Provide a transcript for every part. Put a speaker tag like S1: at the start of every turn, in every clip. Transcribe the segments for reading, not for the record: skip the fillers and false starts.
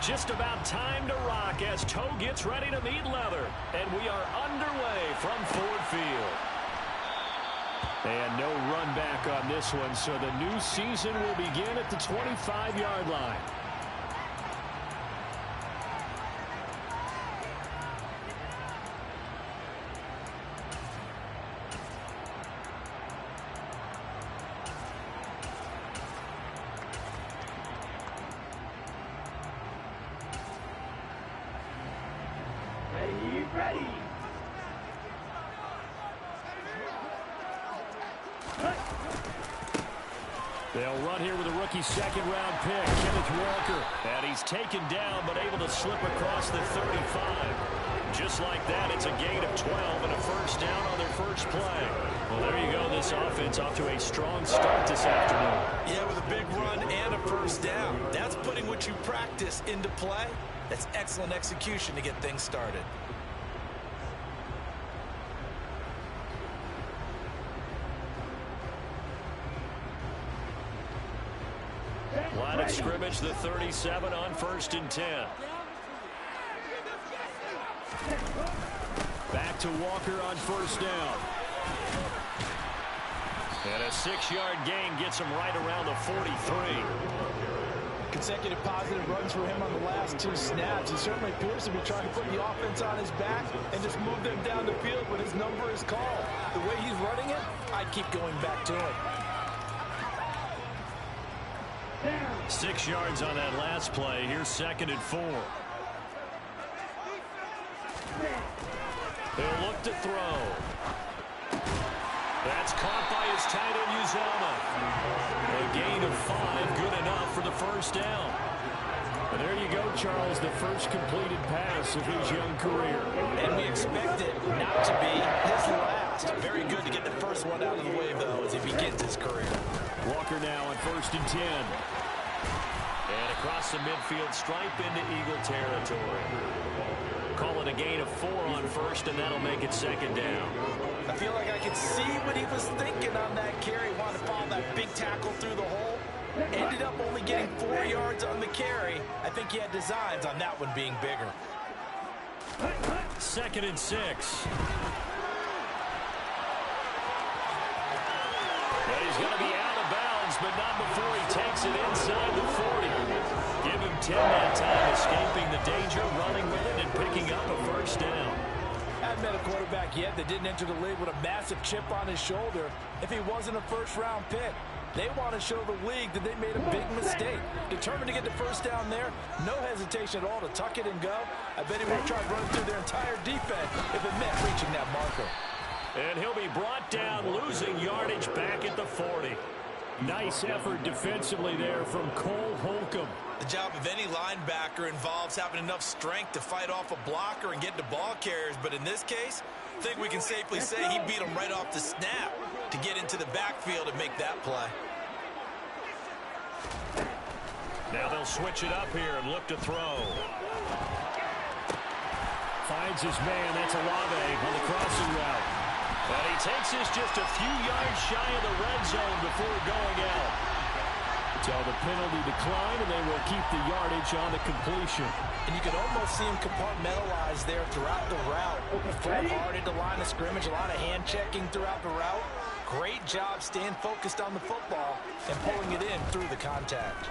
S1: Just about time to rock as toe gets ready to meet leather. And we are underway from Ford Field. And no run back on this one, so the new season will begin at the 25-yard line.
S2: Ready.
S1: They'll run here with a rookie second-round pick, Kenneth Walker. And he's taken down, but able to slip across the 35. Just like that, it's a gain of 12 and a first down on their first play. Well, there you go. This offense off to a strong start this afternoon.
S3: Yeah, with a big run and a first down. That's putting what you practice into play. That's excellent execution to get things started.
S1: Line of scrimmage, the 37 on 1st and 10. Back to Walker on first down. And a 6-yard gain gets him right around the 43.
S4: Consecutive positive runs for him on the last 2 snaps. He certainly appears to be trying to put the offense on his back and just move them down the field when his number is called. The way he's running it, I'd keep going back to him.
S1: 6 yards on that last play. Here's 2nd and 4. They'll look to throw. That's caught by his tight end, Uzoma. A gain of 5, good enough for the first down. And there you go, Charles, the first completed pass of his young career.
S4: And we expect it not to be his last. Very good to get the first one out of the way, though, as he begins his career.
S1: Walker now on 1st and 10. And across the midfield, stripe into Eagle territory. Call it a gain of 4 on 1st, and that'll make it 2nd down.
S4: I feel like I can see what he was thinking on that carry. Wanted to follow that big tackle through the hole. Ended up only getting 4 yards on the carry. I think he had designs on that one being bigger.
S1: 2nd and 6. But he's going to be out of bounds, but not before he takes it inside the 40. Give him 10 that time, escaping the danger, running with it, and picking up a first down.
S4: Haven't met a quarterback yet that didn't enter the league with a massive chip on his shoulder if he wasn't a first-round pick. They want to show the league that they made a big mistake. Determined to get the first down there, no hesitation at all to tuck it and go. I bet he would have tried running through their entire defense if it meant reaching that marker.
S1: And he'll be brought down, losing yardage back at the 40. Nice effort defensively there from Cole Holcomb.
S3: The job of any linebacker involves having enough strength to fight off a blocker and get to ball carriers. But in this case, I think we can safely say he beat him right off the snap to get into the backfield and make that play.
S1: Now they'll switch it up here and look to throw. Finds his man. That's Olave on the crossing route. But he takes this just a few yards shy of the red zone before going out. So the penalty decline, and they will keep the yardage on the completion.
S4: And you can almost see him compartmentalize there throughout the route. Full hard into line of scrimmage, a lot of hand checking throughout the route. Great job staying focused on the football and pulling it in through the contact.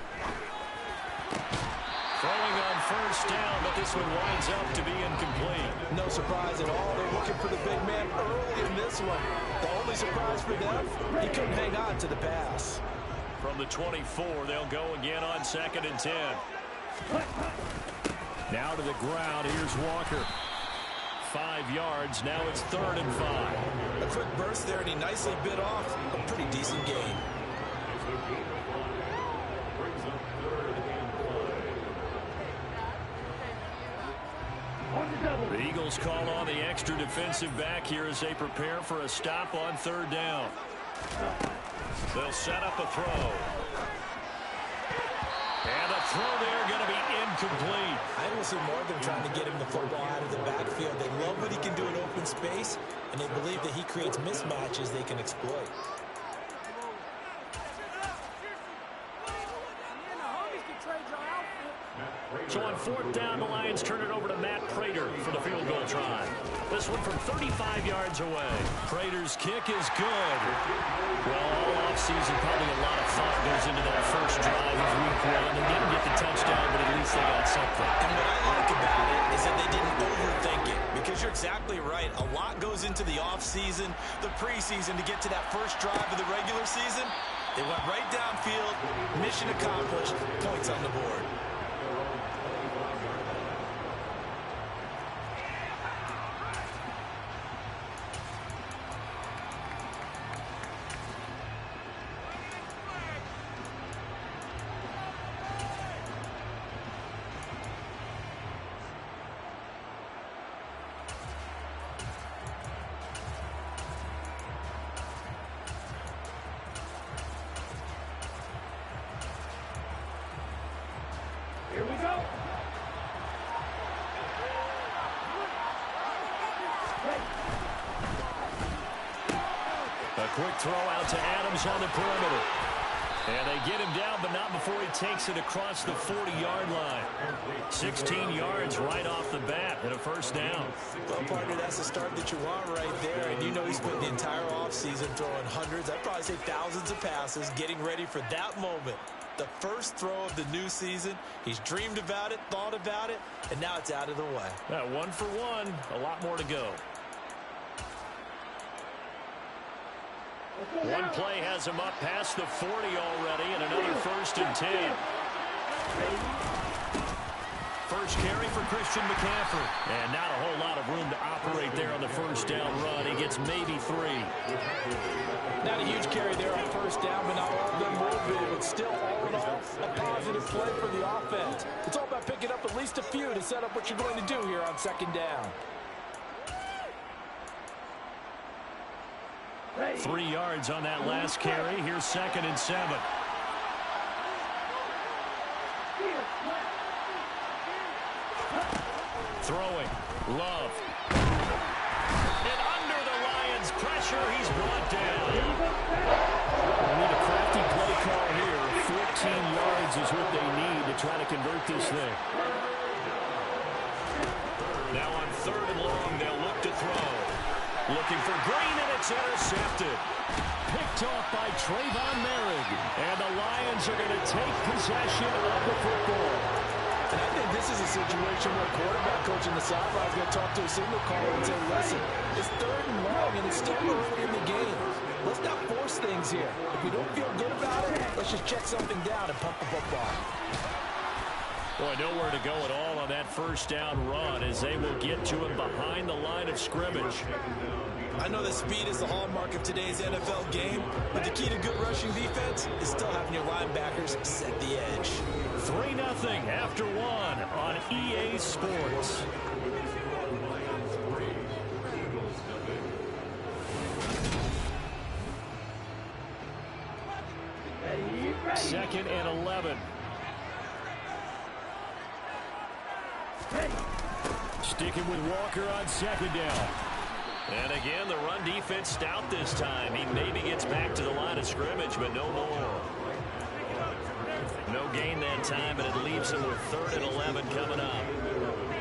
S1: Throwing on first down, but this one winds up to be incomplete.
S4: No surprise at all. They're looking for the big man early in this one. The only surprise for them, he couldn't hang on to the pass.
S1: From the 24, they'll go again on 2nd and 10. Now to the ground. Here's Walker. 5 yards. Now it's 3rd and 5.
S3: A quick burst there, and he nicely bit off a pretty decent gain.
S1: The Eagles call on the extra defensive back here as they prepare for a stop on 3rd down. They'll set up a throw. And a throw there going to be incomplete.
S4: I don't see more than trying to get him the football out of the backfield. They love what he can do in open space, and they believe that he creates mismatches they can exploit.
S1: So on 4th down, the Lions turn it over to Matt Prater for the field goal try. This one from 35 yards away. Prater's kick is good. Well, all offseason, probably a lot of thought goes into that first drive of week 1. They didn't get the touchdown, but at least they got something.
S3: And what I like about it is that they didn't overthink it, because you're exactly right. A lot goes into the offseason, the preseason, to get to that first drive of the regular season. They went right downfield, mission accomplished, points on the board.
S2: Here we go.
S1: A quick throw out to Adams on the perimeter. And they get him down, but not before he takes it across the 40-yard line. 16 yards right off the bat and a first down.
S3: Well, partner, that's the start that you want right there. And you know he's spent the entire offseason throwing hundreds, I'd probably say thousands of passes, getting ready for that moment. The first throw of the new season. He's dreamed about it, thought about it, and now it's out of the way.
S1: 1 for 1, a lot more to go. One play has him up past the 40 already, and another 1st and 10. First carry for Christian McCaffrey. And not a whole lot of room to operate there on the first down run. He gets maybe 3.
S4: Not a huge carry there on first down, but not all of them will be. But still, all in all, a positive play for the offense. It's all about picking up at least a few to set up what you're going to do here on 2nd down.
S1: 3 yards on that last carry. Here's 2nd and 7. Throwing. Love. And under the Lions' pressure, he's brought down. They need a crafty play call here. 14 yards is what they need to try to convert this thing. Now on 3rd and long, they'll look to throw. Looking for Green, and it's intercepted. Picked off by Trayvon Merrick. And the Lions are going to take possession of the football.
S4: And I think this is a situation where a quarterback coach in the sideline is going to talk to a signal caller and say, listen, it's 3rd and long, and it's still early in the game. Let's not force things here. If we don't feel good about it, let's just check something down and pump the football.
S1: Boy, nowhere to go at all on that first down run as they will get to him behind the line of scrimmage.
S3: I know that speed is the hallmark of today's NFL game, but the key to good rushing defense is still having your linebackers set the edge.
S1: 3-0 after 1 on EA Sports. Second and 11. Sticking with Walker on 2nd down. And again, the run defense stout this time. He maybe gets back to the line of scrimmage, but no more. No gain that time, and it leaves him with 3rd and 11 coming up.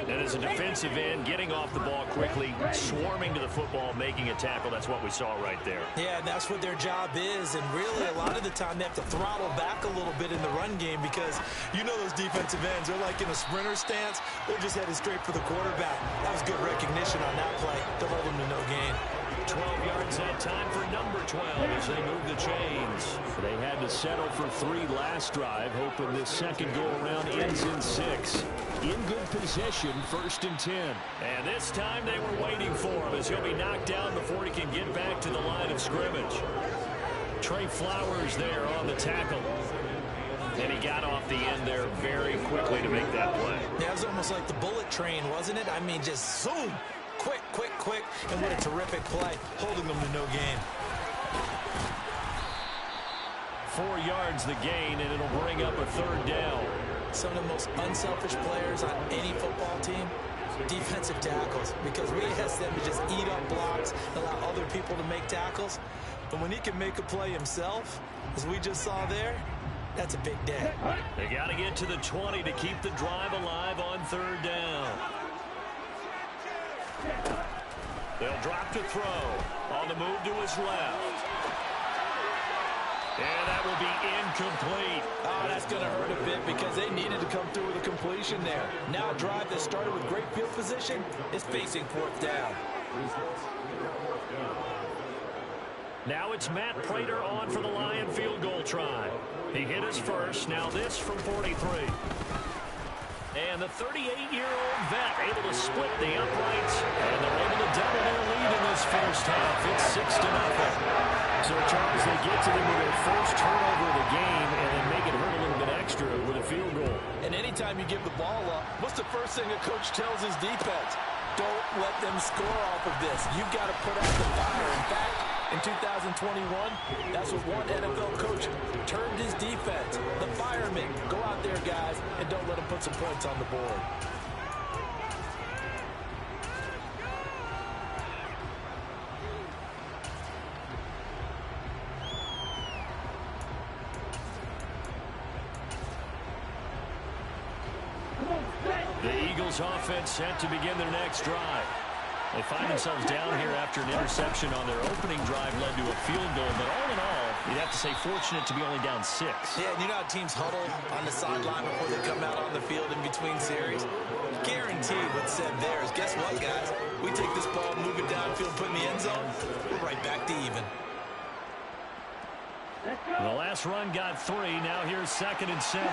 S1: And as a defensive end, getting off the ball quickly, swarming to the football, making a tackle, that's what we saw right there.
S3: Yeah, and that's what their job is. And really, a lot of the time, they have to throttle back a little bit in the run game because you know those defensive ends, they're like in a sprinter stance. They're just headed straight for the quarterback. That was good recognition on that play to hold them to no gain.
S1: 12 yards that time for number 12 as they move the chains. They had to settle for 3 last drive, hoping this second go-around ends in 6. In good possession, 1st and 10. And this time they were waiting for him as he'll be knocked down before he can get back to the line of scrimmage. Trey Flowers there on the tackle. And he got off the end there very quickly to make that play.
S3: Yeah, it was almost like the bullet train, wasn't it? I mean, just zoom. Quick, quick, quick, and what a terrific play, holding them to no gain.
S1: 4 yards the gain, and it'll bring up a 3rd down.
S3: Some of the most unselfish players on any football team, defensive tackles, because we ask them to just eat up blocks, allow other people to make tackles. But when he can make a play himself, as we just saw there, That's a big day.
S1: They got to get to the 20 to keep the drive alive on third down. They'll drop to throw. On the move to his left. And that will be incomplete.
S4: Oh, that's going to hurt a bit because they needed to come through with a completion there. Now a drive that started with great field position is facing fourth down.
S1: Now it's Matt Prater on for the Lion field goal try. He hit his first. Now this from 43. And the 38-year-old vet able to split the uprights. And they're able to double their lead in this first half. It's 6-0.
S4: So, Charles, they get to them with their first turnover of the game and then make it hurt a little bit extra with a field goal. And anytime you give the ball up, what's the first thing a coach tells his defense? Don't let them score off of this. You've got to put out the fire. In fact, in 2021, that's what one NFL coach termed his defense. The firemen. Go out there, guys, and don't let them put some points on the board.
S1: The Eagles offense set to begin their next drive. They find themselves down here after an interception on their opening drive led to a field goal. But all in all, you'd have to say fortunate to be only down 6.
S3: Yeah, and you know how teams huddle on the sideline before they come out on the field in between series? Guaranteed what's said there is, guess what, guys? We take this ball, move it downfield, put it in the end zone, we're right back to even.
S1: The last run got 3. Now here's 2nd and 7.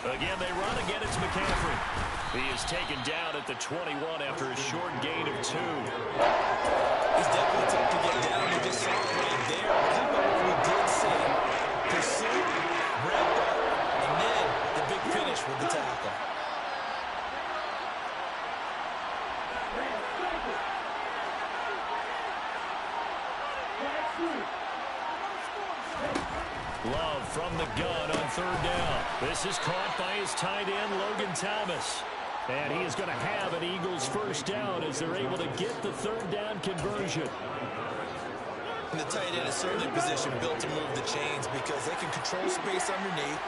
S1: Again, they run. Again, it's McCaffrey. He is taken down at the 21 after a short gain of 2.
S3: He's definitely tough to get down. You just saw it right there. But how about what we did see? Pursuit, wrap up, and then the big finish with the tackle.
S1: Love from the gun on third down. This is caught by his tight end, Logan Thomas. And he is going to have an Eagles first down as they're able to get the third down conversion.
S3: And the tight end is certainly a position built to move the chains because they can control space underneath.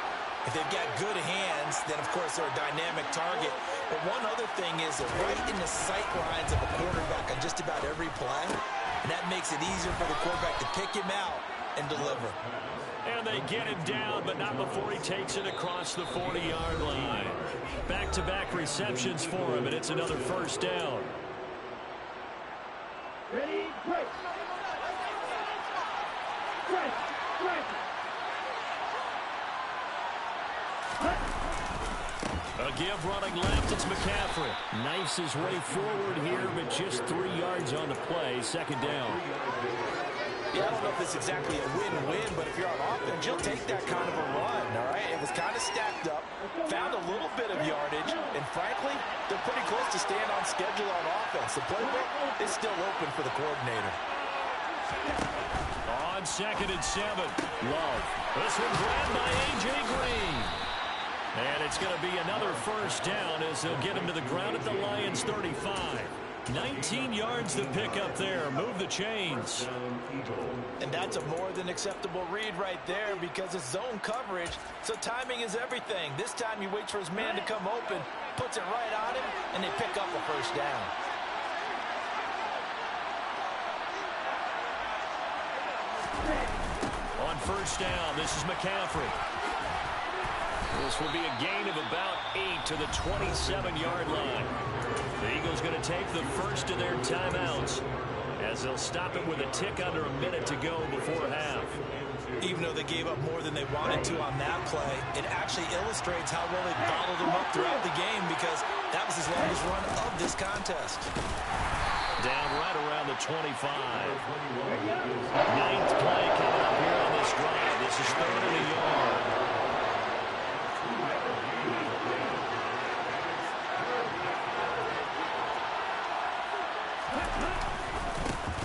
S3: If they've got good hands, then, of course, they're a dynamic target. But one other thing is they're right in the sight lines of a quarterback on just about every play. And that makes it easier for the quarterback to pick him out and deliver.
S1: And they get him down, but not before he takes it across the 40-yard line. Back-to-back receptions for him, and it's another first down.
S2: Ready, break. Break.
S1: A give running left, it's McCaffrey. Knifes his way forward here, but just 3 yards on the play, 2nd down.
S4: Yeah, I don't know if it's exactly a win-win, but if you're on offense, you'll take that kind of a run, all right? It was kind of stacked up, found a little bit of yardage, and frankly, they're pretty close to staying on schedule on offense. The playbook is still open for the coordinator.
S1: On 2nd and 7, Love. This one grabbed by A.J. Green. And it's going to be another first down as they'll get him to the ground at the Lions' 35. 19 yards to pick up there. Move the chains.
S4: And that's a more than acceptable read right there because it's zone coverage, so timing is everything. This time he waits for his man to come open, puts it right on him, and they pick up a first down.
S1: On first down, this is McCaffrey. This will be a gain of about 8 to the 27-yard line. The Eagles going to take the first of their timeouts as they'll stop it with a tick under a minute to go before half.
S3: Even though they gave up more than they wanted to on that play, it actually illustrates how well they bottled him up throughout the game because that was his longest run of this contest.
S1: Down right around the 25. 9th play coming up here on this drive. This is 3rd and a yard.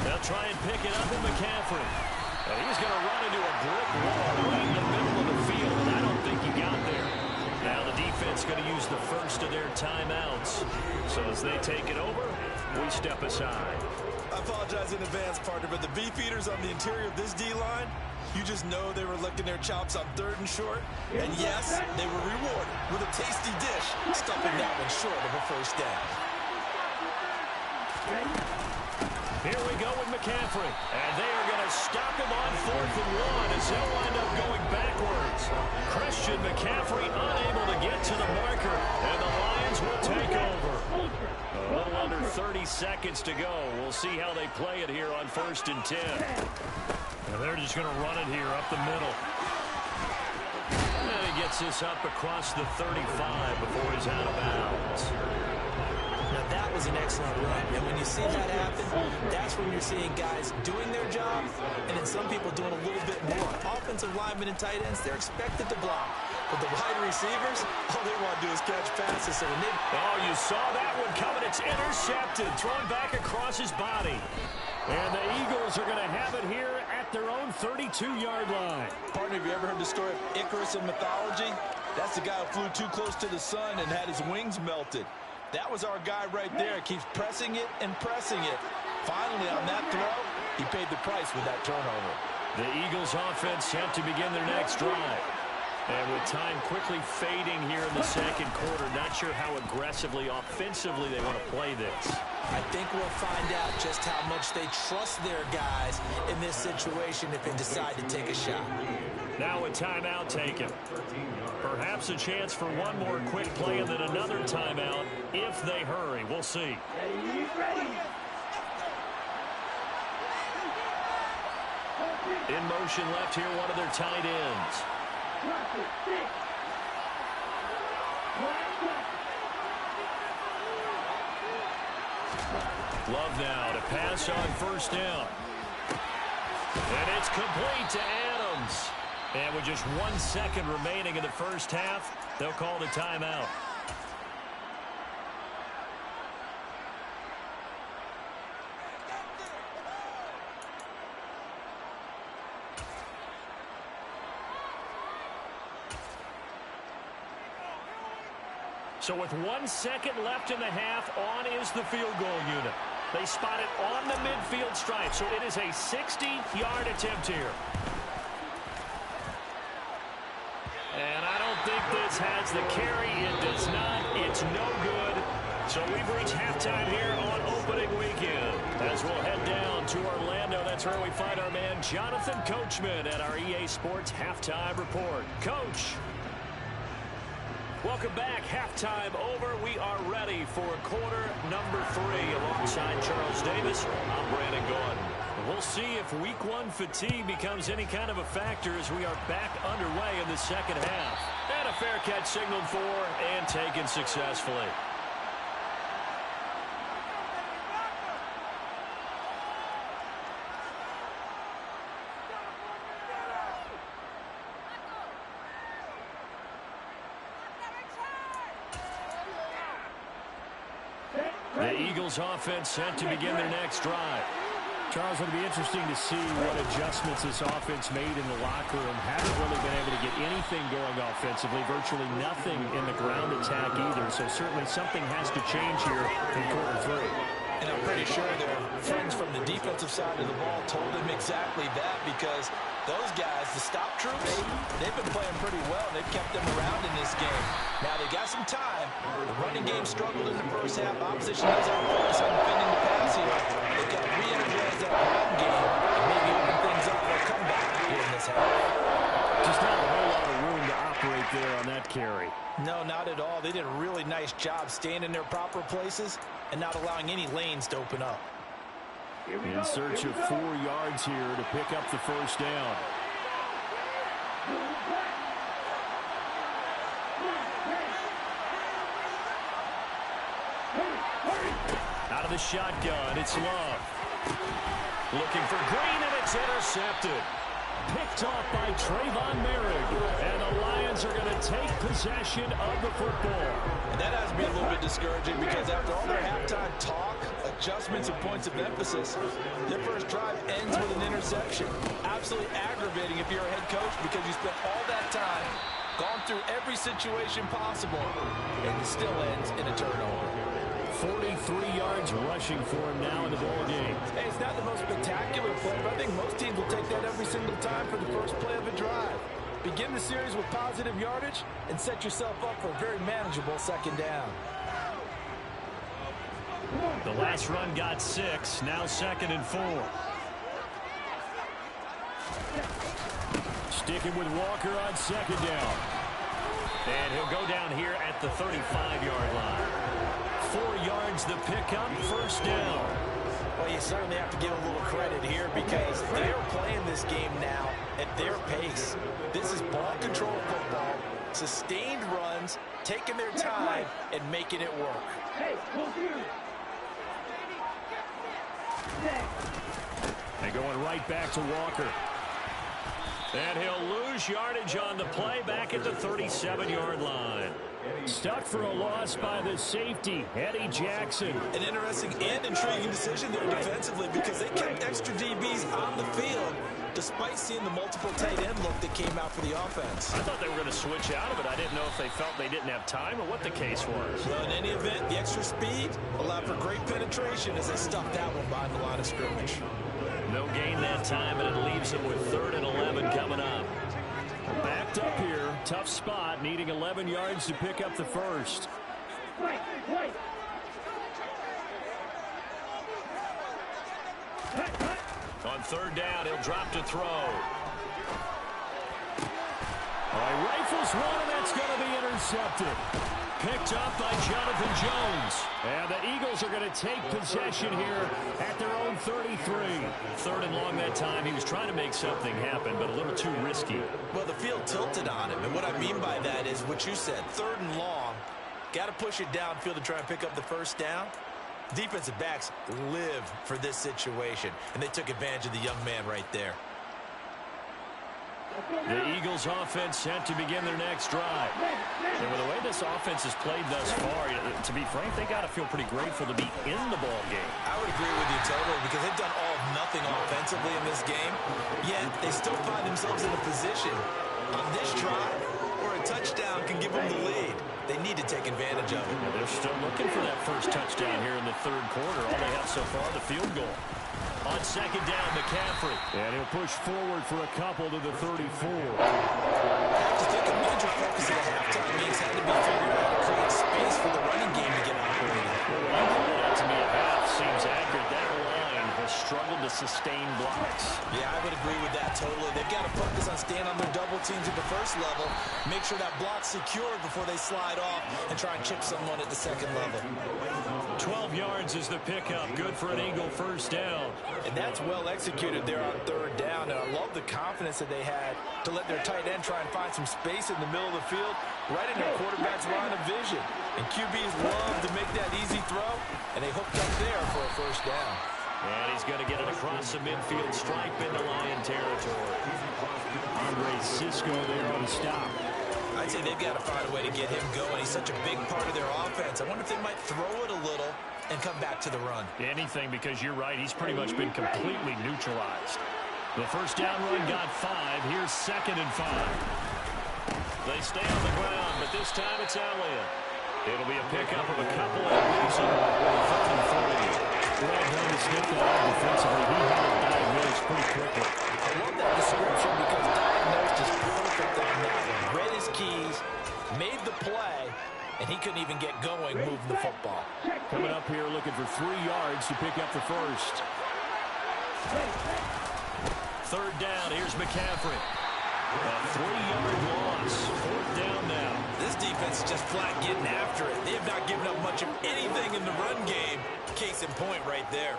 S1: They'll try and pick it up in McCaffrey. And he's going to run into a brick wall right in the middle of the field, and I don't think he got there. Now the defense going to use the first of their timeouts. So as they take it over, we step aside.
S3: apologize in advance, partner, but the beef eaters on the interior of this D-line, you just know they were licking their chops on 3rd and short. And yes, they were rewarded with a tasty dish, stuffing that one short of a first down.
S1: Here we go with McCaffrey. And they are going to stop him on 4th and 1 as they'll wind up going backwards. Christian McCaffrey unable to get to the marker, and the Lions will take over. A little under 30 seconds to go. We'll see how they play it here on 1st and 10. And they're just going to run it here up the middle. And he gets this up across the 35 before he's out of bounds.
S4: Now, that was an excellent run. And when you see that happen, that's when you're seeing guys doing their job and then some people doing a little bit more. Offensive linemen and tight ends, they're expected to block. But the wide receivers, all they want to do is catch passes. So when they...
S1: Oh, you saw that one coming. It's intercepted. Thrown back across his body. And the Eagles are going to have it here at their own 32-yard line.
S3: Partner, have you ever heard the story of Icarus in mythology? That's the guy who flew too close to the sun and had his wings melted. That was our guy right there. Keeps pressing it and pressing it. Finally, on that throw, he paid the price with that turnover.
S1: The Eagles offense set to begin their next drive. And with time quickly fading here in the second quarter, not sure how aggressively, offensively they want to play this.
S4: I think we'll find out just how much they trust their guys in this situation if they decide to take a shot.
S1: Now a timeout taken. Perhaps a chance for one more quick play and then another timeout if they hurry. We'll see. In motion left here, one of their tight ends. Love now to pass on 1st down. And it's complete to Adams. And with just 1 second remaining in the first half, they'll call the timeout. So with 1 second left in the half, on is the field goal unit. They spot it on the midfield stripe, so it is a 60-yard attempt here. And I don't think this has the carry. It does not. It's no good. So we've reached halftime here on opening weekend. As we'll head down to Orlando, that's where we find our man Jonathan Coachman at our EA Sports Halftime Report. Coach. Welcome back. Halftime over. We are ready for quarter number 3. Alongside Charles Davis, I'm Brandon Gordon. We'll see if week 1 fatigue becomes any kind of a factor as we are back underway in the second half. And a fair catch signaled for and taken successfully. The Eagles offense set to begin their next drive.
S2: Charles, it'll be interesting to see what adjustments this offense made in the locker room. Haven't really been able to get anything going offensively, virtually nothing in the ground attack either. So certainly something has to change here in quarter 3.
S3: And I'm pretty sure their friends from the defensive side of the ball told them exactly that, because those guys, the stop troops, they've been playing pretty well. They've kept them around in this game. Now, they got some time. The running game struggled in the first half. Opposition does have to focus on defending the pass here. They've got to re-energize that run game and maybe open things up for a comeback here in this half.
S2: Just not a whole lot of room to operate there on that carry.
S4: No, not at all. They did a really nice job staying in their proper places and not allowing any lanes to open up.
S2: In search of 4 yards here to pick up the first down.
S1: Out of the shotgun, it's Love. Looking for Green, and it's intercepted. Picked off by Trayvon Merrick. And the Lions are going to take possession of the football.
S3: And that has to be a little bit discouraging, because after all their halftime talk, adjustments and points of emphasis, their first drive ends with an interception. Absolutely aggravating if you're a head coach, because you spent all that time, gone through every situation possible, and it still ends in a turnover.
S2: 43 yards rushing for him now in the ball game.
S4: Hey, it's not the most spectacular play, but I think most teams will take that every single time for the first play of a drive. Begin the series with positive yardage and set yourself up for a very manageable second down.
S2: The last run got 6. Now 2nd and 4. Sticking with Walker on 2nd down. And he'll go down here at the 35-yard line. 4 yards the pickup, 1st down.
S4: Well, you certainly have to give a little credit here because they're playing this game now at their pace. This is ball control football, sustained runs, taking their time, and making it work.
S2: And going right back to Walker. And he'll lose yardage on the play back at the 37-yard line. Stuck for a loss by the safety, Eddie Jackson.
S3: An interesting and intriguing decision there defensively because they kept extra DBs on the field despite seeing the multiple tight end look that came out for the offense.
S2: I thought they were going to switch out of it. I didn't know if they felt they didn't have time or what the case was.
S3: Well, in any event, the extra speed allowed for great penetration as they stuffed that one behind the line of scrimmage.
S2: No gain that time, and it leaves them with 3rd and 11 coming up. Backed up here, tough spot, needing 11 yards to pick up the first. On 3rd down, he'll drop to throw. All right, rifles one, and that's going to be intercepted. Picked up by Jonathan Jones. And the Eagles are going to take possession here at their own 33. 3rd and long that time. He was trying to make something happen, but a little too risky.
S3: Well, the field tilted on him, and what I mean by that is what you said, 3rd and long. Got to push it downfield to try and pick up the first down. Defensive backs live for this situation, and they took advantage of the young man right there.
S2: The Eagles offense set to begin their next drive. And with the way this offense has played thus far, to be frank, they got to feel pretty grateful to be in the ball game.
S3: I would agree with you totally because they've done all of nothing offensively in this game, yet they still find themselves in a position on this drive where a touchdown can give them the lead. They need to take advantage of it.
S2: And they're still looking for that first touchdown here in the 3rd quarter. All they have so far, the field goal. On 2nd down, McCaffrey. And he'll push forward for a couple to the 34.
S3: I just think a major focus at halftime means had to be figured out to create space for the running game to get operating.
S2: Well, what you pointed out to me at half seems accurate. That line has struggled to sustain blocks.
S3: Yeah, I would agree with that totally. They've got to focus on staying on their double teams at the first level, make sure that block's secured before they slide off, and try and chip someone at the 2nd level.
S2: 12 yards is the pickup. Good for an Eagle first down.
S4: And that's well executed there on 3rd down. And I love the confidence that they had to let their tight end try and find some space in the middle of the field, right in their quarterback's line of vision. And QBs love to make that easy throw, and they hooked up there for a first down.
S2: And he's going to get it across the midfield stripe into Lion territory. Andre Cisco there on the stop.
S3: I'd say they've got to find a way to get him going. He's such a big part of their offense. I wonder if they might throw it a little and come back to the run.
S2: Anything, because you're right. He's pretty much been completely neutralized. The first down run got 5. Here's 2nd and 5. They stay on the ground, but this time it's Elliott. It'll be a pickup of a couple and leaves him 3rd and 3. Well done to stick that out defensively. He had it diagnosed pretty quickly.
S4: I love that description because diagnosed is perfect on that one. Read his keys, made the play, and he couldn't even get going moving the football.
S2: Coming up here looking for 3 yards to pick up the first. 3rd down, here's McCaffrey. A 3-yard loss. 4th down now.
S3: This defense is just flat getting after it. They have not given up much of anything in the run game. Case in point right there.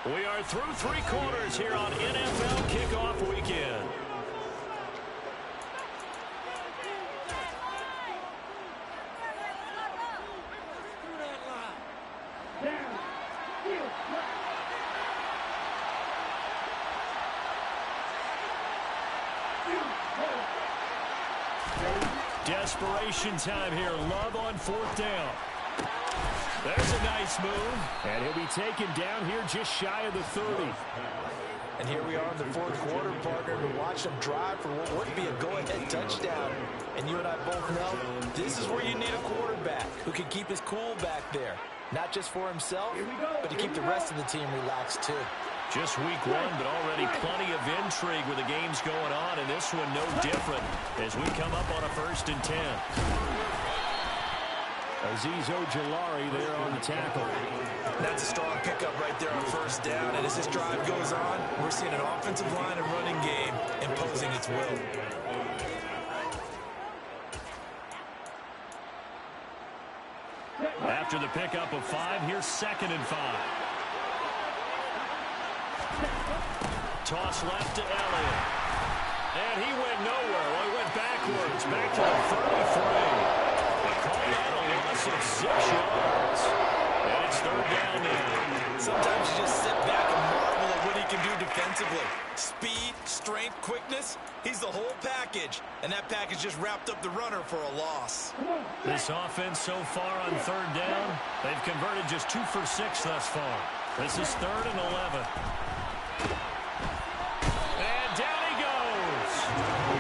S2: We are through 3 quarters here on NFL Kickoff Weekend. Desperation time here. Love on 4th down. There's a nice move. And he'll be taken down here just shy of the 30.
S4: And here we are in the fourth quarter, partner, to watch them drive for what would be a go-ahead touchdown. And you and I both know this is where you need a quarterback who can keep his cool back there. Not just for himself, but to keep the rest of the team relaxed too.
S1: Just week one, but already plenty of intrigue with the games going on, and this one no different as we come up on a 1st and 10.
S2: Azeez Ojulari there on the tackle.
S4: That's a strong pickup right there on 1st down, and as this drive goes on, we're seeing an offensive line and running game imposing its will.
S1: After the pickup of 5, here's 2nd and 5. Toss left to Elliott. And he went nowhere. Well, he went backwards. Back to the 33. They call that a loss of 6 yards. And it's 3rd down now.
S4: Sometimes you just sit back and marvel at what he can do defensively. Speed, strength, quickness. He's the whole package. And that package just wrapped up the runner for a loss.
S1: This offense so far on 3rd down, they've converted just 2 for 6 thus far. This is 3rd and 11. And down he goes.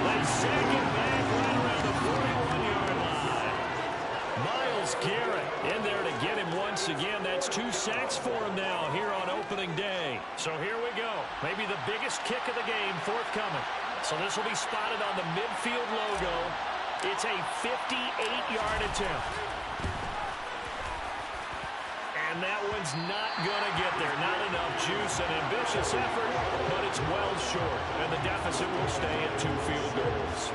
S1: They sag him back right around the 41-yard line. Myles Garrett in there to get him once again. That's 2 sacks for him now here on opening day. So here we go. Maybe the biggest kick of the game forthcoming. So this will be spotted on the midfield logo. It's a 58-yard attempt. And that one's not going to get there. Not enough juice. An ambitious effort, but it's well short. And the deficit will stay at 2 field goals.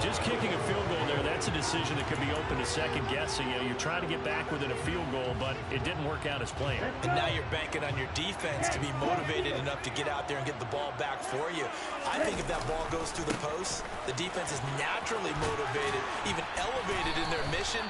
S1: Just kicking a field goal there, that's a decision that could be open to second guessing. You know, you're trying to get back within a field goal, but it didn't work out as planned.
S4: And now you're banking on your defense to be motivated enough to get out there and get the ball back for you. I think if that ball goes through the post, the defense is naturally motivated, even elevated in their mission.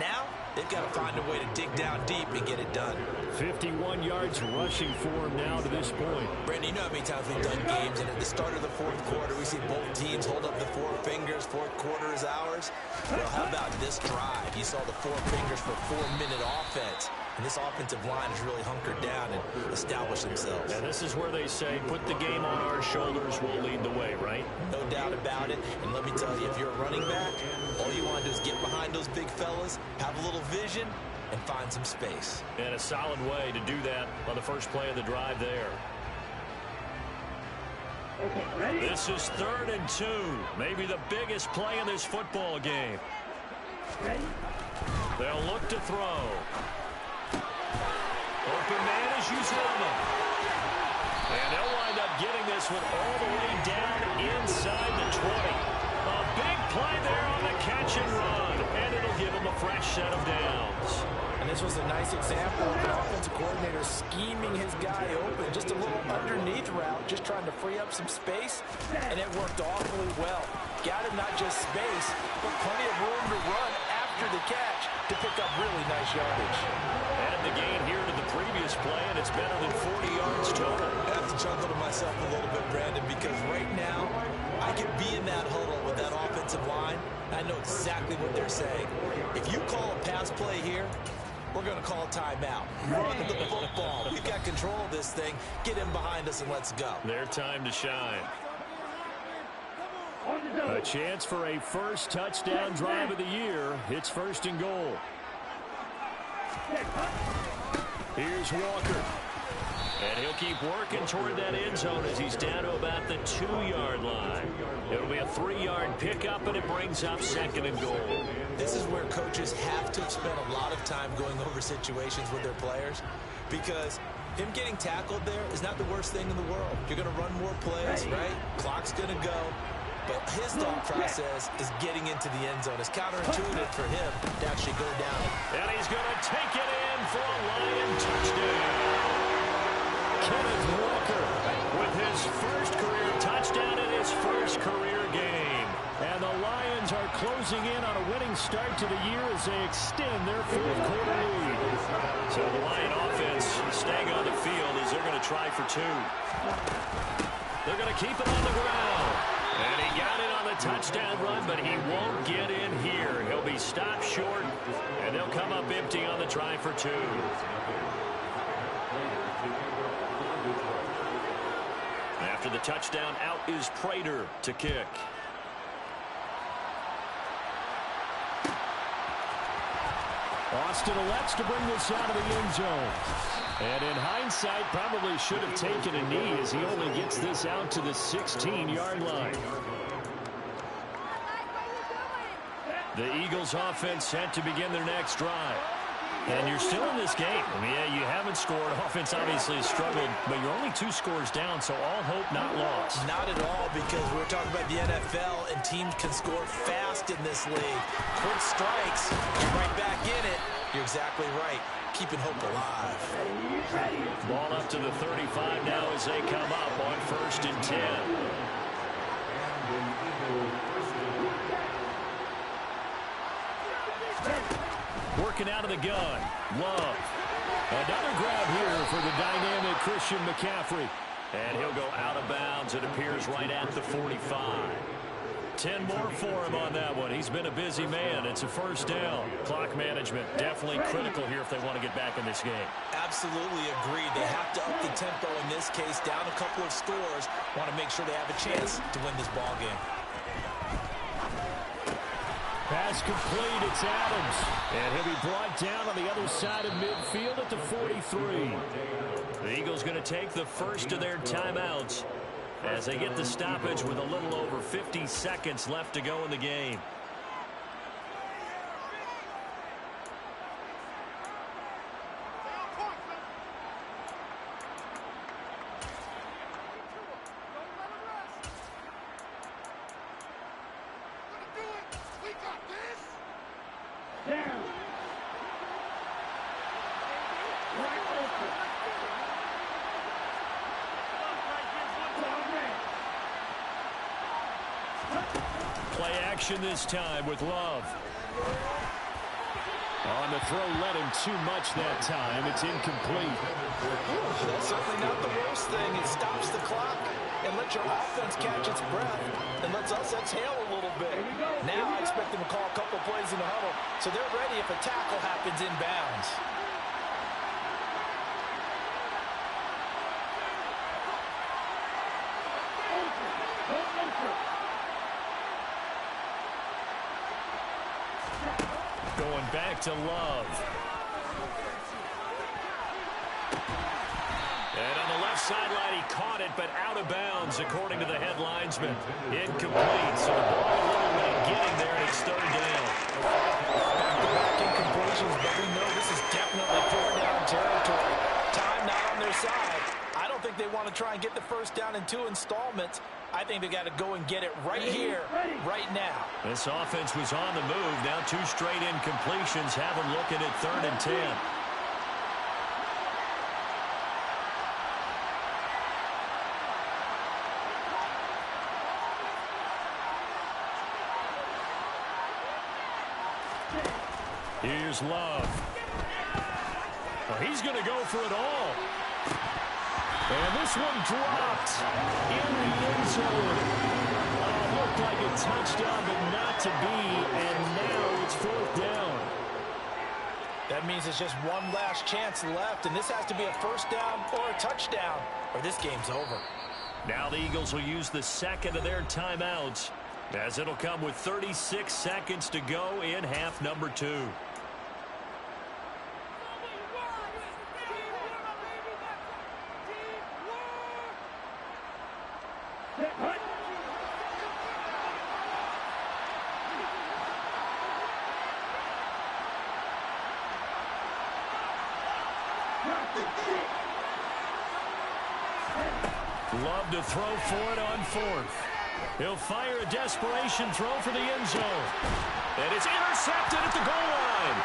S4: Now, they've got to find a way to dig down deep and get it done.
S2: 51 yards rushing for him now to this point.
S4: Brandon, you know how many times we've done games, and at the start of the fourth quarter, we see both teams hold up the 4 fingers. Fourth quarter is ours. Well, how about this drive? You saw the 4 fingers for 4-minute offense. And this offensive line has really hunkered down and established themselves.
S1: And this is where they say, put the game on our shoulders, we'll lead the way, right?
S4: No doubt about it. And let me tell you, if you're a running back, all you want to do is get behind those big fellas, have a little vision, and find some space.
S1: And a solid way to do that on the first play of the drive there. This is 3rd and 2. Maybe the biggest play in this football game. They'll look to throw. Open man is Uzomah. And they'll wind up getting this one all the way down inside the 20. A big play there on the catch and run. And it'll give them a fresh set of downs.
S4: And this was a nice example of an offensive coordinator scheming his guy open. Just a little underneath route, just trying to free up some space. And it worked awfully well. Got him not just space, but plenty of room to run after the catch to pick up really nice yardage.
S1: Add the gain here to the previous play, and it's better than 40 yards total.
S4: I have to chuckle to myself a little bit, Brandon, because right now, I could be in that huddle with that offensive line. I know exactly what they're saying. If you call a pass play here, we're going to call a timeout. Run the football. We've got control of this thing. Get in behind us and let's go.
S1: Their time to shine.
S2: A chance for a first touchdown drive of the year. It's 1st and goal. Here's Walker. And he'll keep working toward that end zone as he's down to about the 2-yard line. It'll be a 3-yard pickup, and it brings up 2nd and goal.
S4: This is where coaches have to have spent a lot of time going over situations with their players, because him getting tackled there is not the worst thing in the world. You're going to run more plays, right? Clock's going to go. But his thought process is getting into the end zone. It's counterintuitive for him to actually go down.
S1: And he's going to take it in for a Lion touchdown. Kenneth Walker with his first career touchdown in his first career game.
S2: And the Lions are closing in on a winning start to the year as they extend their fourth quarter lead.
S1: So the Lion offense staying on the field as they're going to try for 2. They're going to keep it on the ground. And he got it on the touchdown run, but he won't get in here. He'll be stopped short, and they'll come up empty on the try for 2. After the touchdown, out is Prater to kick.
S2: Austin elects to bring this out of the end zone. And in hindsight, probably should have taken a knee as he only gets this out to the 16-yard line. The Eagles offense set to begin their next drive. And you're still in this game. I mean, yeah, you haven't scored. Offense obviously has struggled, but you're only 2 scores down, so all hope not lost.
S4: Not at all, because we're talking about the NFL, and teams can score fast in this league. Quick strikes, you're right back in it. You're exactly right. Keeping hope alive.
S1: Ball up to the 35 now as they come up on 1st and 10. Working out of the gun. Love. Another grab here for the dynamic Christian McCaffrey. And he'll go out of bounds. It appears right at the 45. 10 more for him on that one. He's been a busy man. It's a 1st down. Clock management definitely critical here if they want to get back in this game.
S4: Absolutely agreed. They have to up the tempo in this case. Down a couple of scores. Want to make sure they have a chance to win this ball game.
S2: Pass complete. It's Adams. And he'll be brought down on the other side of midfield at the 43.
S1: The Eagles going to take the first of their timeouts as they get the stoppage with a little over 50 seconds left to go in the game. Play action this time with Love.
S2: On the throw, led him too much that time. It's incomplete.
S4: That's certainly not the worst thing. It stops the clock and lets your offense catch its breath and lets us exhale a little bit. Now I expect them to call a couple plays in the huddle so they're ready if a tackle happens inbounds.
S1: Going back to Love. And on the left sideline, he caught it, but out of bounds, according to the head linesman. Incomplete, so the ball a little late getting there, and it's 3rd down.
S4: Back-to-back incompletions, but we know this is definitely 4th down territory. Time not on their side. I don't think they want to try and get the 1st down in 2 installments. I think they got to go and get it right here, right now.
S1: This offense was on the move. Now 2 straight incompletions have them looking at 3rd and 10. Here's Love. Well, he's going to go for it all. And this one dropped in the end zone. Looked like a touchdown, but not to be. And now it's 4th down.
S4: That means it's just one last chance left, and this has to be a 1st down or a touchdown, or this game's over.
S1: Now the Eagles will use the 2nd of their timeouts, as it'll come with 36 seconds to go in half number 2. Love to throw for it on 4th. He'll fire a desperation throw for the end zone. And it's intercepted at the goal line.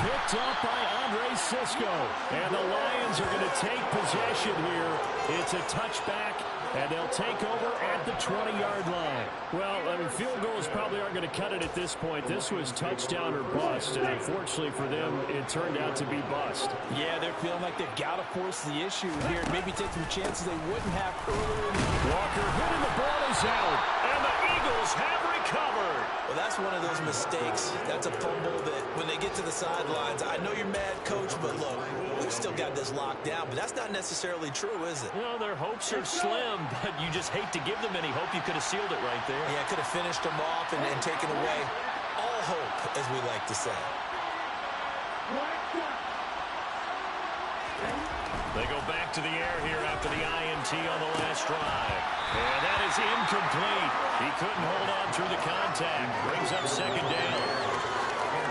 S1: Picked up by Andre Sisco. And the Lions are going to take possession here. It's a touchback, and they'll take over at the 20-yard line.
S2: Well, I mean, field goals probably aren't going to cut it at this point. This was touchdown or bust, and unfortunately for them, it turned out to be bust.
S4: Yeah, they're feeling like they've got to force the issue here and maybe take some chances they wouldn't have earlier.
S2: Walker hitting the ball is out.
S1: And the Eagles have recovered.
S3: Well, that's one of those mistakes. That's a fumble that when they get to the sidelines, I know you're mad, Coach, but look, we they've still got this locked down, but that's not necessarily true, is it?
S1: No, their hopes are slim, but you just hate to give them any hope. You could have sealed it right there.
S3: Yeah, could have finished them off and taken away all hope, as we like to say.
S1: They go back to the air here after the INT on the last drive. And that is incomplete. He couldn't hold on through the contact. Brings up second down.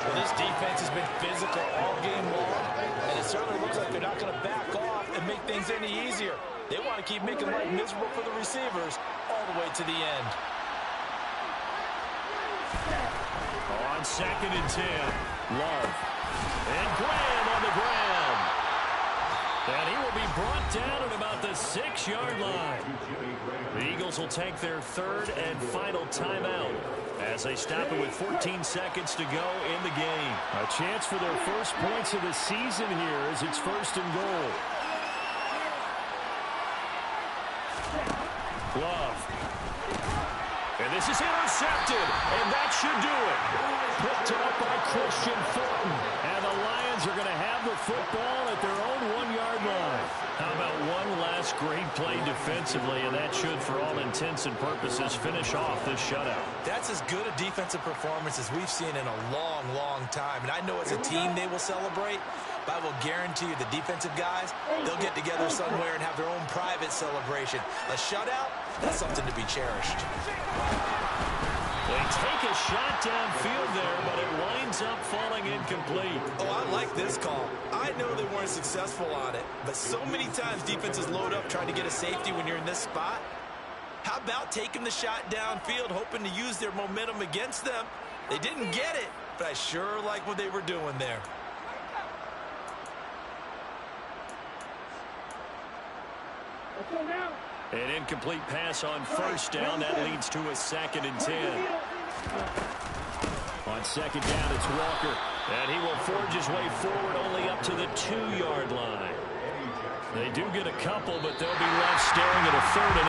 S4: Well, this defense has been physical all game long, and it certainly looks like they're not going to back off and make things any easier. They want to keep making life miserable for the receivers all the way to the end.
S1: On second and 10, Love. And Graham on the ground. And he will be brought down at about the 6-yard line. The Eagles will take their third and final timeout as they stop it with 14 seconds to go in the game.
S2: A chance for their first points of the season here as it's first and goal.
S1: Love. And this is intercepted, and that should do it.
S2: Picked up by Christian Fulton. And the Lions are going to have the football at their own 1-yard line.
S1: How about one last great play defensively, and that should, for all intents and purposes, finish off this shutout.
S3: That's as good a defensive performance as we've seen in a long, long time. And I know as a team they will celebrate, but I will guarantee you the defensive guys, they'll get together somewhere and have their own private celebration. A shutout, that's something to be cherished.
S1: They take a shot downfield there, but it winds up falling incomplete.
S3: Oh, I like this call. I know they weren't successful on it, but so many times defenses load up trying to get a safety when you're in this spot. How about taking the shot downfield, hoping to use their momentum against them? They didn't get it, but I sure like what they were doing there.
S1: An incomplete pass on first down. That leads to a second and 10.
S2: On second down, it's Walker.
S1: And he will forge his way forward only up to the 2-yard line. They do get a couple, but they'll be left staring at a third and